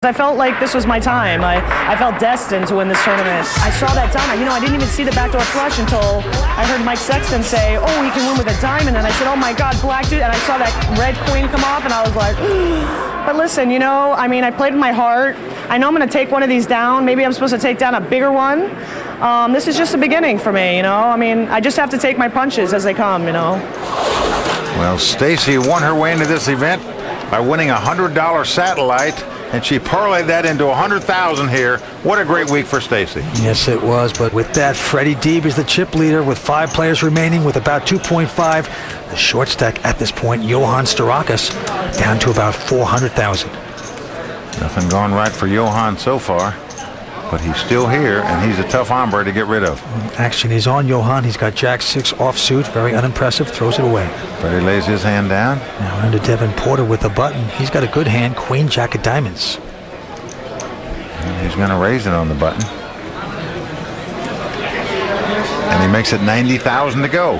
I felt like this was my time. I felt destined to win this tournament. I saw that diamond. You know, I didn't even see the backdoor flush until I heard Mike Sexton say, oh, he can win with a diamond. And I said, oh my God, black dude. And I saw that red queen come off and I was like, but listen, you know, I mean, I played with my heart. I know I'm going to take one of these down. Maybe I'm supposed to take down a bigger one. This is just the beginning for me, you know. I mean, I just have to take my punches as they come, you know. Well, Stacy won her way into this event by winning a $100 satellite. And she parlayed that into $100,000 here. What a great week for Stacy. Yes, it was. But with that, Freddy Deeb is the chip leader with 5 players remaining with about 2.5. The short stack at this point, Johan Storakers, down to about $400,000. Nothing gone right for Johan so far. But he's still here, and he's a tough hombre to get rid of. Action is on Johan. He's got Jack-6 offsuit. Very unimpressive. Throws it away. Freddy lays his hand down. Now into Devin Porter with the button. He's got a good hand. Queen, Jack of diamonds. And he's going to raise it on the button. And he makes it 90,000 to go.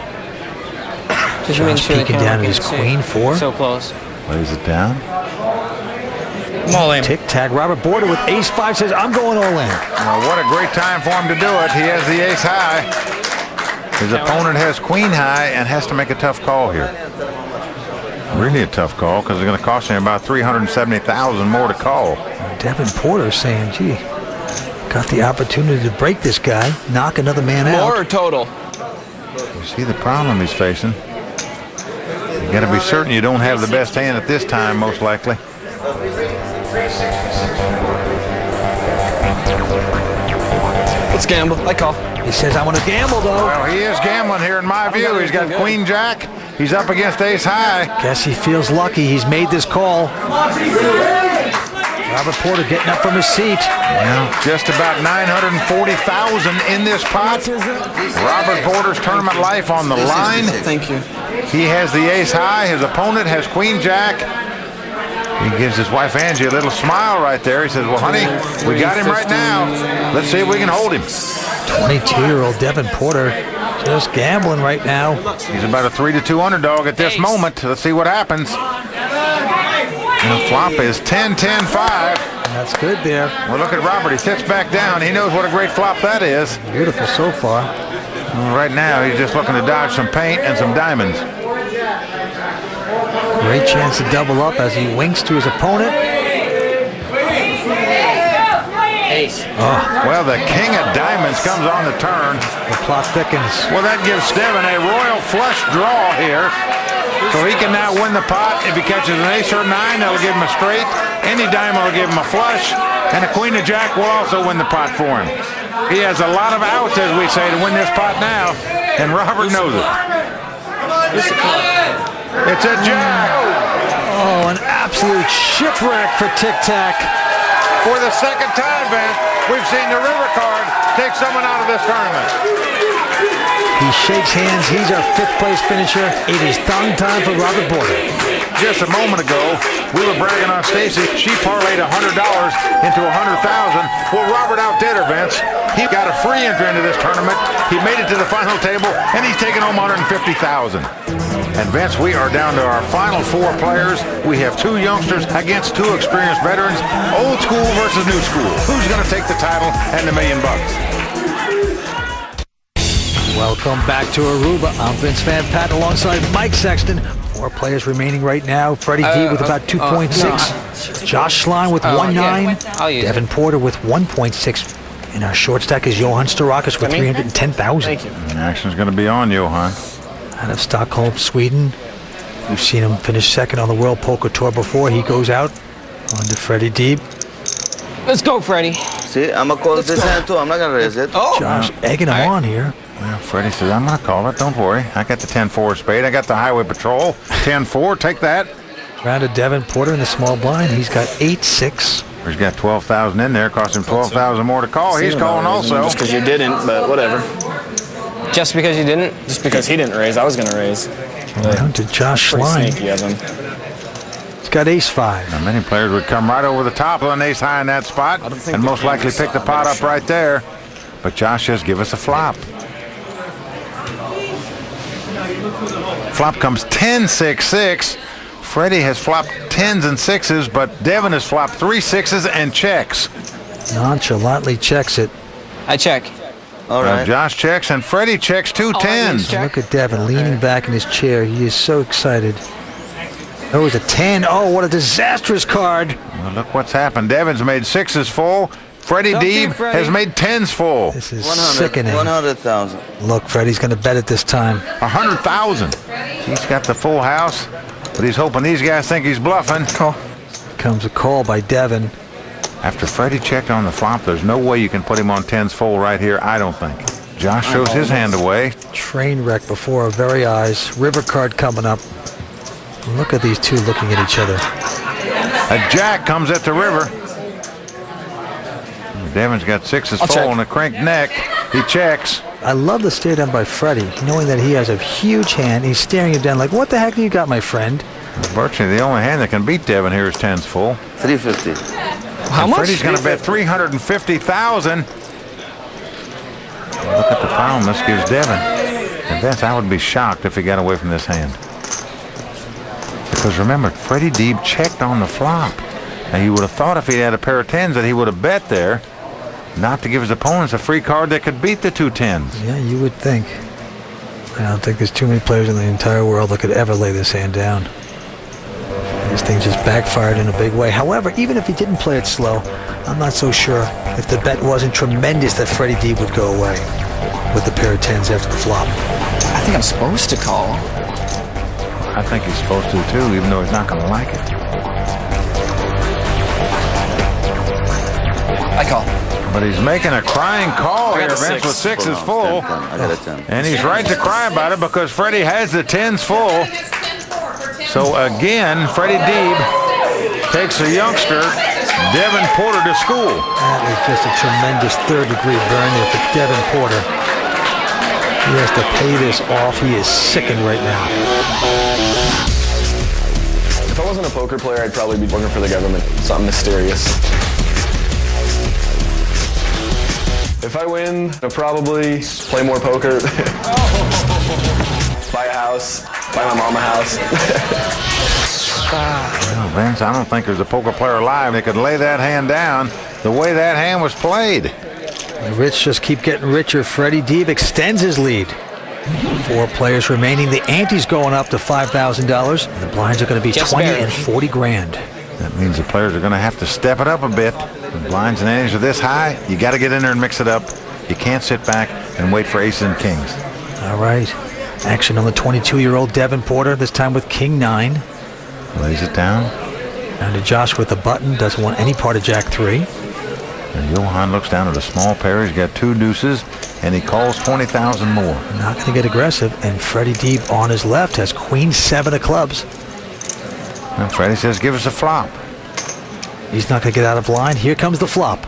Josh peeking down at his queen, 4. So close. Lays it down. All in. Tic-tac. Robert Porter with ace-5 says, I'm going all in. Well, what a great time for him to do it. He has the ace high. His opponent has queen high and has to make a tough call here. Really a tough call because it's going to cost him about $370,000 more to call. Devin Porter saying, gee, got the opportunity to break this guy, knock another man out. More or total? You see the problem he's facing. You got to be certain you don't have the best hand at this time, most likely. Let's gamble. I call. He says, I want to gamble, though. Well, he is gambling here in my view. He's got queen jack. He's up against ace high. Guess he feels lucky he's made this call. Robert Porter getting up from his seat. Well, just about $940,000 in this pot. Robert Porter's tournament life on the line. Thank you. He has the ace high. His opponent has queen jack. He gives his wife Angie a little smile right there. He says, well, honey, we got him right now. Let's see if we can hold him. 22-year-old Devin Porter just gambling right now. He's about a 3-2 underdog at this moment. Let's see what happens. And the flop is 10-10-5. That's good there. Well, look at Robert. He sits back down. He knows what a great flop that is. Beautiful so far. Well, right now, he's just looking to dodge some paint and some diamonds. Great chance to double up as he winks to his opponent. Ace. Oh. Well, the king of diamonds comes on the turn. The plot thickens. Well, that gives Devin a royal flush draw here. So he can now win the pot. If he catches an ace or a 9, that'll give him a straight. Any diamond will give him a flush. And a queen of jack will also win the pot for him. He has a lot of outs, as we say, to win this pot now. And Robert knows it. It's a jack. Oh, an absolute shipwreck for Tic-Tac. For the second time, Ben, we've seen the river card take someone out of this tournament. He shakes hands. He's our 5th place finisher. It is thong time for Robert Porter. Just a moment ago, we were bragging on Stacy. She parlayed $100 into $100,000. Well, Robert outdid her, Vince. He got a free entry into this tournament. He made it to the final table, and he's taking home $150,000. And Vince, we are down to our final 4 players. We have 2 youngsters against 2 experienced veterans. Old school versus new school. Who's going to take the title and the $1 million? Welcome back to Aruba. I'm Vince Van Patten alongside Mike Sexton. 4 players remaining right now. Freddy Deeb with about 2.6. No. Josh Schlein with 1.9. Yeah. Devin Porter with 1.6. And our short stack is Johan Storakers with 310,000. Thank you. And action's going to be on Johan. Out of Stockholm, Sweden. We've seen him finish second on the World Poker Tour before. He goes out on to Freddy Deeb. Let's go, Freddy. See, I'm going to call this hand too. I'm not going to raise it. Oh. Josh egging him on here. Well, Freddy says, I'm going to call it. Don't worry. I got the 10-4 spade. I got the highway patrol. 10-4. Take that. Round to Devin Porter in the small blind. He's got 8-6. He's got 12,000 in there. Cost him 12,000 more to call. He's calling also. Just because you didn't, but whatever. Just because you didn't? Just because he didn't raise, I was going to raise. Round to Josh Pretty Schlein. sneaky of him. He's got ace-5. Now, many players would come right over the top of an ace high in that spot and most likely pick the pot up right there. But Josh says, give us a flop. Flop comes 10-6-6. Freddy has flopped 10s and 6s, but Devin has flopped 3 6s and checks. Nonchalantly checks it. I check. All right. Josh checks and Freddy checks 2 10s. Look at Devin leaning back in his chair. He is so excited. Oh, it's a 10. Oh, what a disastrous card. Well, look what's happened. Devin's made 6s full. Freddie Deeb has made 10s full. This is sickening. 100,000. Look, Freddie's going to bet it this time. 100,000. He's got the full house, but he's hoping these guys think he's bluffing. Call. Comes a call by Devin. After Freddie checked on the flop, there's no way you can put him on 10s full right here, I don't think. Josh shows his hand away. Train wreck before our very eyes. River card coming up. Look at these two looking at each other. A jack comes at the river. Devin's got 6s full and a cranked neck. He checks. I love the stare down by Freddie, knowing that he has a huge hand. He's staring him down like, what the heck do you got, my friend? Virtually the only hand that can beat Devin here is 10s full. 350. How much? Freddie's going to bet 350,000. Look at the pound this gives Devin. And Vince, I would be shocked if he got away from this hand. Because remember, Freddie Deeb checked on the flop. Now you would have thought if he had a pair of 10s that he would have bet there, not to give his opponents a free card that could beat the 2 10s. Yeah, you would think. I don't think there's too many players in the entire world that could ever lay this hand down. This thing just backfired in a big way. However, even if he didn't play it slow, I'm not so sure if the bet wasn't tremendous that Freddie Deeb would go away with the pair of 10s after the flop. I think I'm supposed to call. I think he's supposed to too, even though he's not going to like it. I call. But he's making a crying call here, Vince, with 6s full. I got a 10. And he's right to cry about it because Freddie has the 10s full. So again, Freddie Deeb takes a youngster, Devin Porter, to school. That is just a tremendous third-degree burn there for Devin Porter. He has to pay this off. He is sickened right now. If I wasn't a poker player, I'd probably be working for the government. Something mysterious. If I win, I'll probably play more poker. Buy a house. Buy my mom a house. Well, Vince, I don't think there's a poker player alive that could lay that hand down the way that hand was played. The rich just keep getting richer. Freddie Deeb extends his lead. 4 players remaining. The ante's going up to $5,000. The blinds are going to be 20 and 40 grand. That means the players are going to have to step it up a bit. The blinds and antes are this high. You got to get in there and mix it up. You can't sit back and wait for aces and kings. All right. Action on the 22-year-old Devin Porter, this time with King 9. Lays it down. Down to Josh with the button. Doesn't want any part of Jack 3. And Johan looks down at a small pair. He's got 2 deuces, and he calls 20,000 more. Not going to get aggressive. And Freddie Deeb on his left has Queen 7 of clubs. And Freddie says, give us a flop. He's not going to get out of line. Here comes the flop.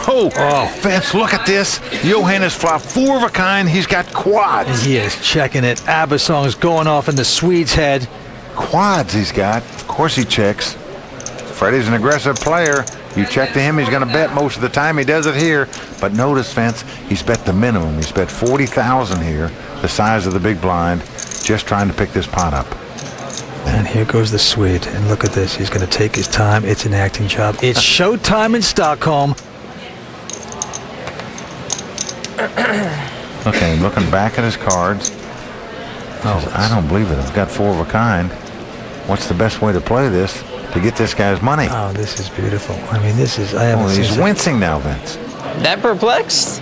Oh, Vince, look at this. Johan has flopped 4 of a kind. He's got quads. He is checking it. Abasong's going off in the Swede's head. Quads he's got. Of course he checks. Freddie's an aggressive player. You check to him, he's going to bet most of the time. He does it here. But notice, Vince, he's bet the minimum. He's bet 40,000 here, the size of the big blind, just trying to pick this pot up. And here goes the Swede. And look at this. He's going to take his time. It's an acting job. It's showtime in Stockholm. Okay, looking back at his cards. Says, I don't believe it. I've got 4 of a kind. What's the best way to play this to get this guy's money? Oh, this is beautiful. I mean, this is... I haven't seen he's wincing now, Vince. That perplexed?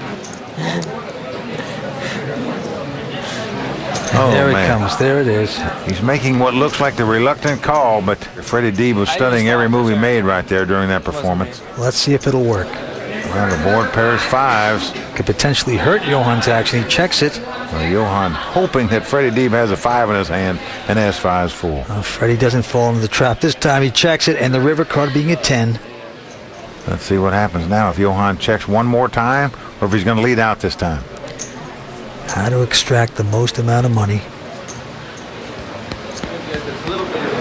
And there it comes. There it is. He's making what looks like the reluctant call, but Freddie Deeb was studying every move he made right there during that performance. Let's see if it'll work. Well, the board pairs 5s. Could potentially hurt Johan's action. He checks it. Well, Johan hoping that Freddie Deeb has a 5 in his hand and has 5s full. Freddie doesn't fall into the trap. This time he checks it, and the river card being a 10. Let's see what happens now if Johan checks one more time or if he's going to lead out this time. How to extract the most amount of money.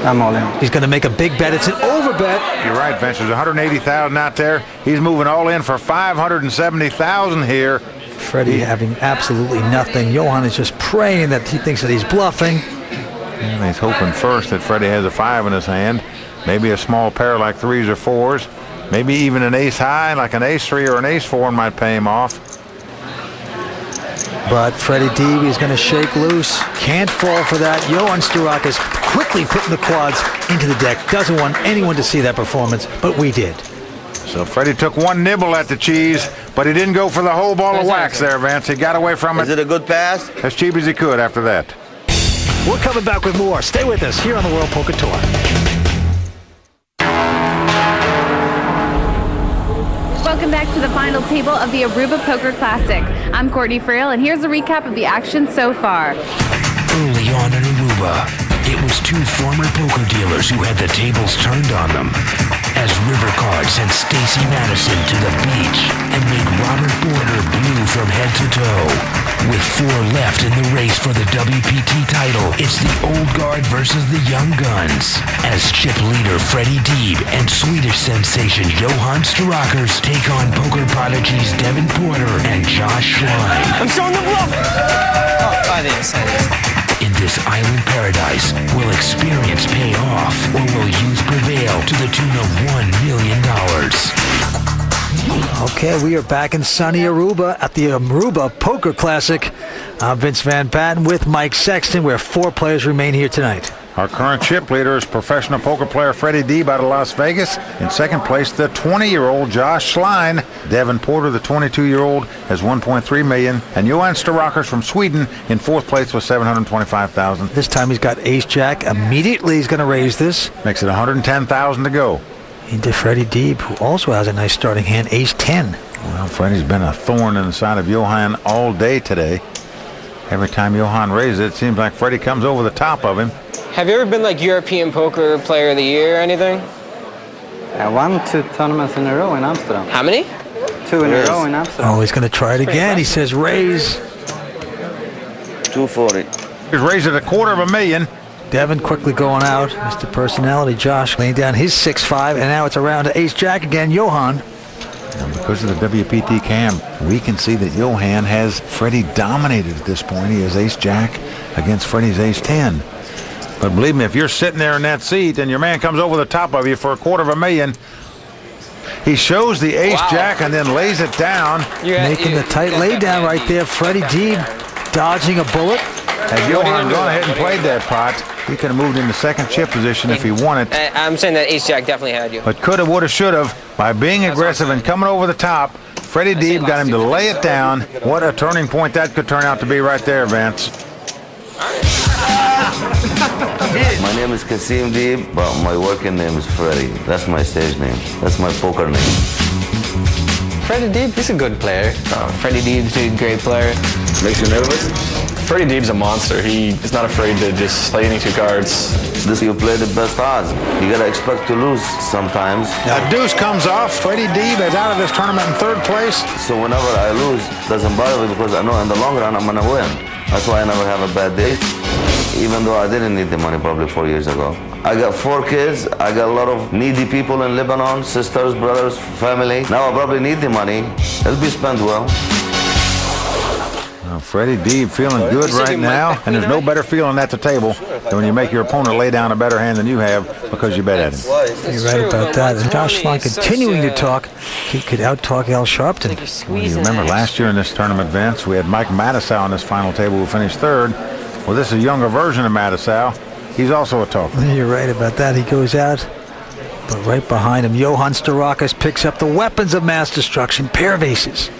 I'm all in. He's going to make a big bet. It's an over bet. You're right, Vince. There's 180,000 out there. He's moving all in for 570,000 here. Freddie having absolutely nothing. Johan is just praying that he thinks that he's bluffing. And he's hoping first that Freddy has a 5 in his hand. Maybe a small pair like 3s or 4s. Maybe even an ace high, like an ace 3 or an ace 4 might pay him off. But Freddy Deeb is going to shake loose. Can't fall for that. Johan Storakers quickly putting the quads into the deck. Doesn't want anyone to see that performance, but we did. So Freddy took one nibble at the cheese, but he didn't go for the whole ball of wax there, Vance. He got away from it. Is it a good pass? As cheap as he could after that. We're coming back with more. Stay with us here on the World Poker Tour. Welcome back to the final table of the Aruba Poker Classic. I'm Courtney Frail, and here's a recap of the action so far. Early on in Aruba, it was two former poker dealers who had the tables turned on them, as River Card sent Stacy Matuson to the beach and made Robert Border blue from head to toe. With 4 left in the race for the WPT title, it's the old guard versus the young guns, as chip leader Freddy Deeb and Swedish sensation Johan Storakers take on poker prodigies Devin and Josh Schlein. I'm showing the bluff. Oh, I didn't say this. In this island paradise, will experience pay off, or will youth prevail to the tune of $1 million? Okay, we are back in sunny Aruba at the Aruba Poker Classic. I'm Vince Van Patten with Mike Sexton, where 4 players remain here tonight. Our current chip leader is professional poker player Freddy Deeb out of Las Vegas. In second place, the 20-year-old Josh Schlein. Devin Porter, the 22-year-old, has $1.3 million. And Johan Storakers from Sweden in fourth place with $725,000. This time he's got ace-jack. Immediately he's going to raise this. Makes it $110,000 to go. Into Freddy Deeb, who also has a nice starting hand, ace-10. Well, Freddy's been a thorn in the side of Johan all day today. Every time Johan raises it, seems like Freddy comes over the top of him. Have you ever been like European Poker Player of the Year or anything? I won 2 tournaments in a row in Amsterdam. How many? 2 in a row in Amsterdam. Oh, he's going to try it again. He says raise. 240. He's raised it $250,000. Devin quickly going out. Mr. Personality, Josh, laying down his 6-5, and now it's around to ace-jack again. Johan. And because of the WPT cam, we can see that Johan has Freddy dominated at this point. He has ace-jack against Freddy's ace-10. But believe me, if you're sitting there in that seat and your man comes over the top of you for $250,000, he shows the ace-jack and then lays it down. Making the tight lay down right there. Freddy Deeb dodging a bullet. Had Johan gone ahead and played that pot, he could have moved into second chip position if he wanted. I'm saying that ace-jack definitely had you. But coulda, woulda, shoulda. By being aggressive and coming over the top, Freddy Deeb got him to lay it down. What a turning point that could turn out to be right there, Vance. My name is Kasim Deeb, but my working name is Freddy. That's my stage name. That's my poker name. Freddy Deeb, he's a good player. Freddy Deeb's a great player. Makes you nervous? Freddy Deeb's a monster. He is not afraid to just play any 2 cards. This you play the best odds. You gotta expect to lose sometimes. Now deuce comes off. Freddy Deeb is out of this tournament in third place. So whenever I lose, it doesn't bother me because I know in the long run I'm gonna win. That's why I never have a bad day. Even though I didn't need the money probably 4 years ago. I got 4 kids. I got a lot of needy people in Lebanon, sisters, brothers, family. Now I probably need the money. It'll be spent well. Freddie Deeb feeling good right now, and there's no better feeling at the table than when you make your opponent lay down a better hand than you have because you bet at him. You're right about that. And Josh Schlein continuing to talk. He could out-talk Al Sharpton. Well, you remember last year in this tournament, Vince, we had Mike Matuson on this final table who finished third. Well, this is a younger version of Matuson. He's also a talker. You're right about that. He goes out. But right behind him, Johan Storakers picks up the weapons of mass destruction, pair of aces.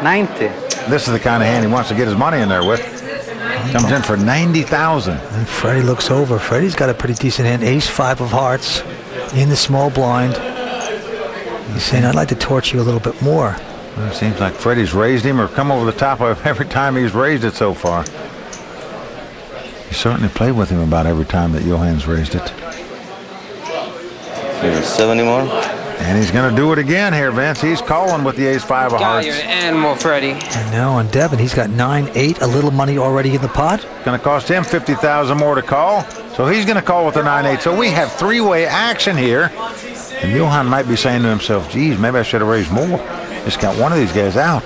90. This is the kind of hand he wants to get his money in there with. Comes in for $90,000. And Freddy looks over. Freddy's got a pretty decent hand. Ace-5 of hearts in the small blind. He's saying, I'd like to torch you a little bit more. Well, it seems like Freddy's raised him or come over the top of every time he's raised it so far. He certainly played with him about every time that Johan's raised it. 70 more. And he's going to do it again here, Vince. He's calling with the ace-5 of hearts. You're an animal, Freddy. And now on Devin, he's got 9-8, a little money already in the pot. Going to cost him $50,000 more to call. So he's going to call with the 9-8. So we have three-way action here. And Johan might be saying to himself, geez, maybe I should have raised more. Just got one of these guys out.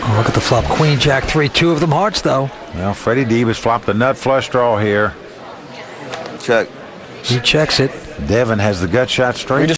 Oh, look at the flop. Queen, Jack, 3, 2 of them hearts, though. Well, Freddie Deeb has flopped the nut flush draw here. Check. He checks it. Devin has the gut shot straight.